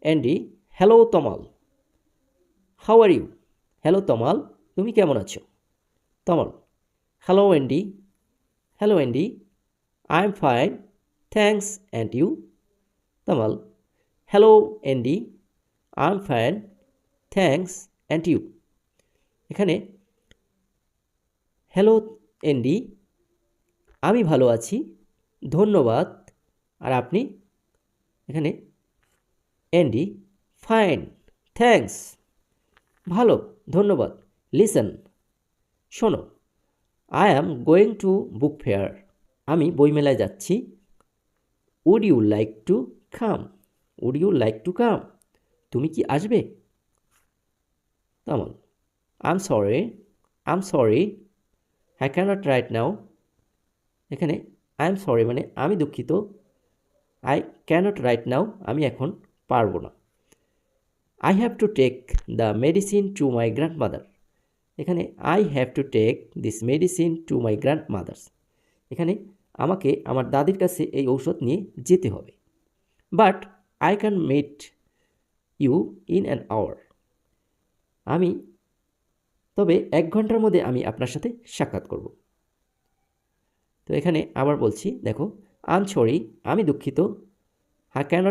Andy, hello Tamal, how are you? Hello Tamal, তুমি কেমন আছো? Tamal, hello Andy, hello Andy, I am fine, thanks, and you? Tamal, hello Andy, I am fine, thanks, and you? এখানে hello Andy, আমি ভালো আছি, ধন্যবাদ। আর আপনি? এখানে অ্যান্ডি, ফাইন, থ্যাঙ্কস, ভালো, ধন্যবাদ। লিসেন, শোনো, I am going to book fair, আমি বইমেলায় যাচ্ছি। Would you like to come? Would you like to come? তুমি কি আসবে? Tamal, I am sorry, I can't right now. এখানে আই এম সরি মানে আমি দুঃখিত, আই ক্যানট রাইট নাও আমি এখন পারবো না। I have to take the medicine to my grandmother. এখানে I have to take this medicine to my grandmother's. এখানে আমাকে আমার দাদির কাছে এই ঔষধ নিয়ে যেতে হবে। But I can meet you in an hour. তবে 1 ঘন্টার মধ্যে আমি আপনার সাথে সাক্ষাৎ করব। তো এখানে আবার বলছি, দেখো, আই এম সরি, আমি দুঃখিত, আই ক্যানট